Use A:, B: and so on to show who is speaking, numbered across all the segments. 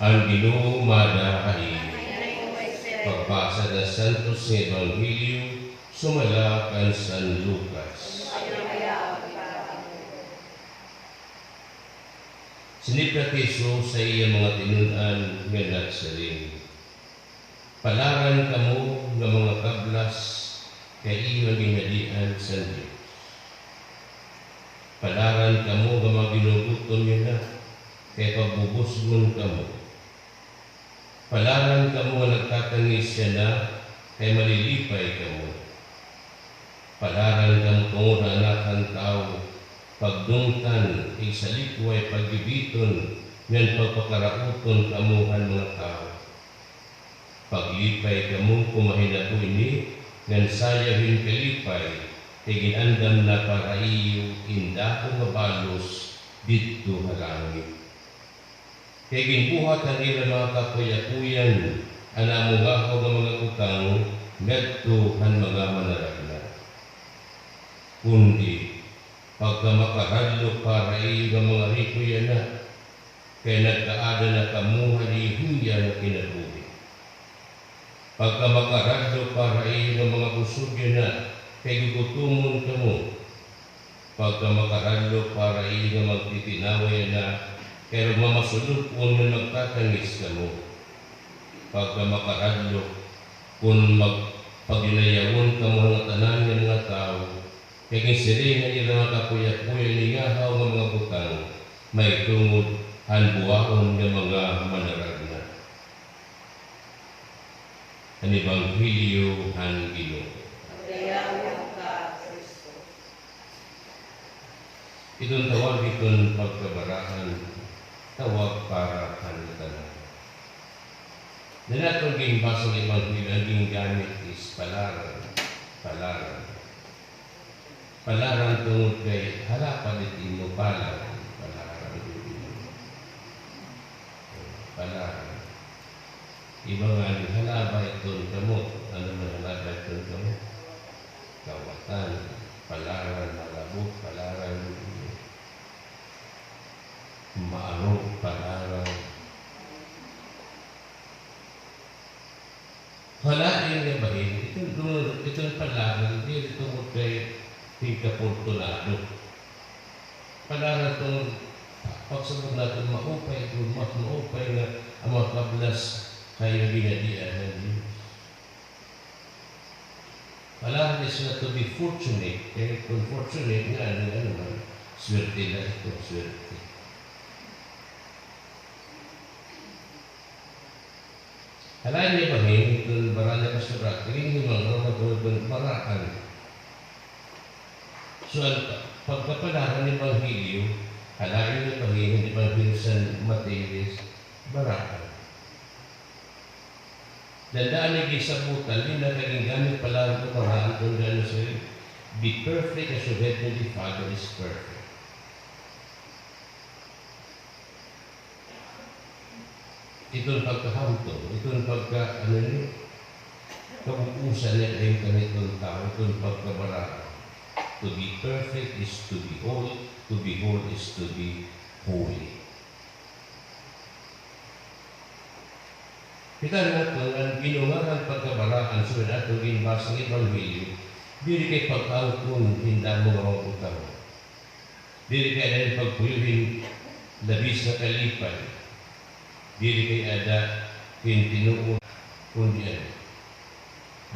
A: Ang Ginoo madahain. Pagbasa ng Santos sa Ebanghelyo sumala kang San Lucas. Siniprat Hesus sa iyang mga tinunan nga nagsaling, palaran kamo nga mga kablas kay iyong ginadian sa Diyos. Palaran kamo nga mga ginugutom niyo na kay pagbubusgon kamo. Palaran kamo nga nagtatangis siya na kay malilipay kamo. Palaran kamo tungod na anak ang tao pagdungtan sa likway pagbibiton ngan pagpakarauton kamuhan mga tao. Paglipay kamo kumahin ako ini ngan sayahin kalipay kay ginandam na para iyo indako nga balos didto nga langit. Kay ginbuhat ang ilang mga kapuyakuyan ana mo nga nga mga utang ngadto han mga manaragna. Kundi pagka makahadlok para iyo nga mga rikuya na kay nagkaada na kamuhan ihuya na kinabuhi. Pagka makahadlok para iyo nga mga busugya na kay gugutumon kamo. Pagka makahadlok para iyo nga magtitinaway na kay mamasulog kung magtatangis kamo. Pagka makahadlok kung magpaginayawon kamo ang tanan ng mga tao, kay ginsiring nga ilang mga kapuya-puya niyahaw ng mga butang, may tungod hanbuaon ng mga manaragna. Ang Ebanghelyo ng Ginoo. Itong tawag itong pagkabarahan, tawag para kanitanan. Nanatong gingbasa ng Ebanghelyo, ang gamit is palaran. Palaran. Palaran tungod kay halapan iti mo palaran. Palaran. Iba nga ni halaba itong kamot. Ano man halaba itong kamot? Kawatan, palaran, malabot, palaran, maarog, palaran. Halain nga ba yun? Itong palaran, hindi itong kay tingkaportunado. Palaran itong pagsabot natin maupay, kung mas maupay na ang mga kablas kayo ginadian ng Diyos. Palaran is not to be fortunate. Kaya kung fortunate nga, ano man, swerte na ito, swerte. Halain niya ba yun? Itong baranya pastorat, hindi mo mga magawag baraan. So, pagkapalaran ng Ebanghelyo, halain niya ba yun? Ebanghelyo sa Mateos, baraan. Dandaan niya gisabutan, hindi na kaging gamit pala ang paraan kung gano'n sa'yo. Be perfect as your heavenly Father is perfect. Itong pagkahamto, itong kapupusan niya ay ganitong tao, itong pagkabaraan. To be perfect is to be whole is to be holy. Kita natin ang ginungarang pagkabaraan sa natin ginbasang Ebanghelyo, dili kay pagkangkon hinda mo mga utang. Dili kay dahil pagpuyuhin labis na kalipay. Dili kay ada pintinuon kundi ano.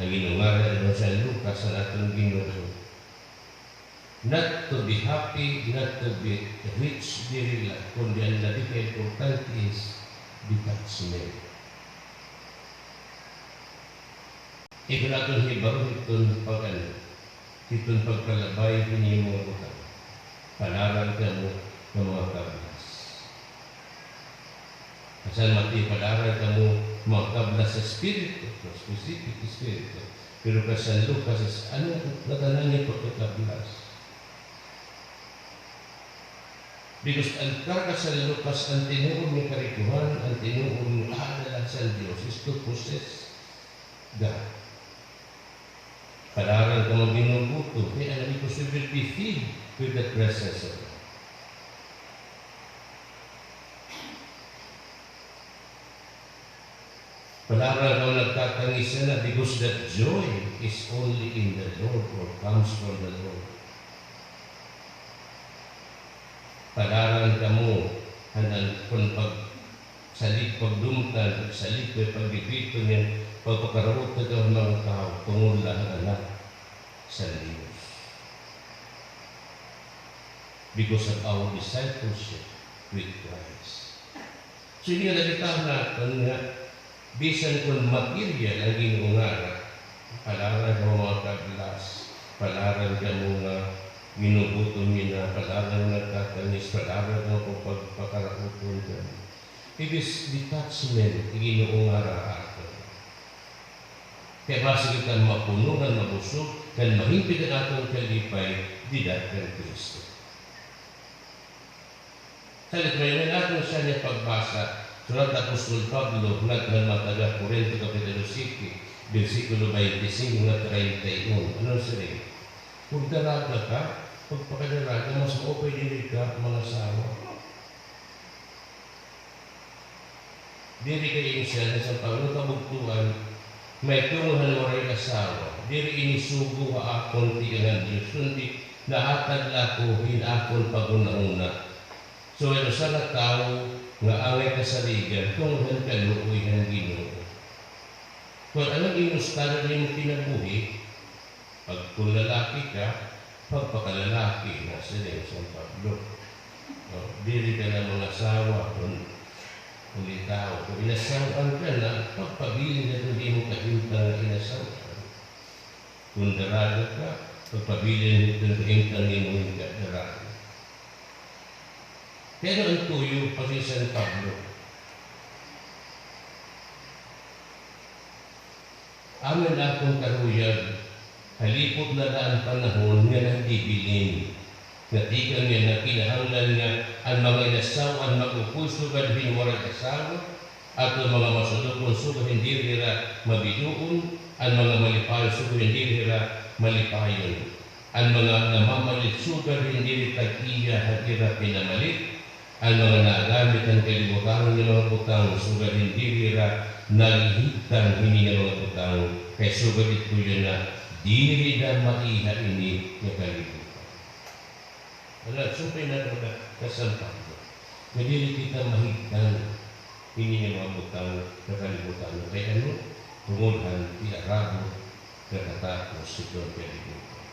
A: Ang ginungarang ano sa Lucas sa natin Ginoo. Not to be happy, not to be rich, dili lang. Kundi ang labing importante is detachment. Ito natin hibaw, itong pagkalabay, hindi mo butang. Palaran ka mo ng mga kablas. Kasi mati palaran ka mo mga kablas sa spirito, specific spirito. Pero kasi Lucas, ano natanan niya pagkakablas? Because ang kakasal Lucas, ang tinuon ng karikuhan, ang tinuon ng aadalan sa Diyos is to possess God. Palaran ka mo binubuto, kaya alam ko siya will be filled with the presence of God. Palaran kang nagtatangis na because that joy is only in the Lord or comes from the Lord. Palaran ka mo, kung pagdumtan, salit ko, pagbibito niya, pagpakarawot na daw ng mga tao, tungula ang anak sa Diyos. Because of our discipleship with Christ. So, hindi na nakita natin nga, bisan kung material ang ginuungara, palaran ka mga kablas, palaran ka mga ginubuton nila, palaran na nagtatanis, palaran ka kung pagpakarakuton ka. It is detachment, ginuungara ato. Kaya basta kita mapuno, mabusog, dan mahimpid ang atong kalipay, didat ng Kristo. Salit may natin siya niya pagbasa, Surat Apostol Pablo, nagmataga Corinto Capitulo 7, versikulo 25 na 31. Ano sila? Kung dalaga ka, pagpakadalaga, mas maupay din ka mga asawa. Diri kayo siya na sa pagkabugtuan, may tunguhan waray asawa. Diri inisugo ha akon tiyangan Diyos, kundi nahatag lako hinakon pagunahuna. So, ito sa tao nga angay kasaligan, tunghan ka luoy ng Ginoo. Kung anong inustanan niyo kinabuhi, pag kung lalaki ka, pagpakalalaki na sila sa Pablo. Dili ka na mga asawa, kung tao. Kung inasawaan ka na, pagpabilin na ito di mo kahintang na inasawaan. Kung daraga ka, pagpabilin ito na kahintang ni mo yung daraga. Pero ang tuyo, pati San Pablo, amin akong karuyag, halipot na ang panahon nga nagdibilin. Natikan niya na kinahanglan niya ang mga inasawan magpupusugan hinwarag asawa at ang mga masulukon sugo hindi rira mabiduon, ang mga malipayon sugo hindi rira malipayon, ang mga namamalit sugar hindi rita iya hatira pinamalit, ang mga nagamit ang kalibutan ng mga putang sugar hindi rira naghitang hindi ng mga putang kaya sugar ito yun na diri na maiha ini ng kalibutan. Wala, sumpay na ito kasampan ko. Madili kita mahigtan hindi ng mga putang ng kalibutan. Kaya ano? Tungulhan, tiarabo, nakatapos ito ang kalibutan.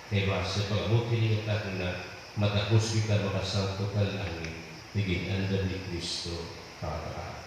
A: Kaya basta pag-abuti niya tayo na matapos kita makasangko ka langit, bigyan anda ni Kristo para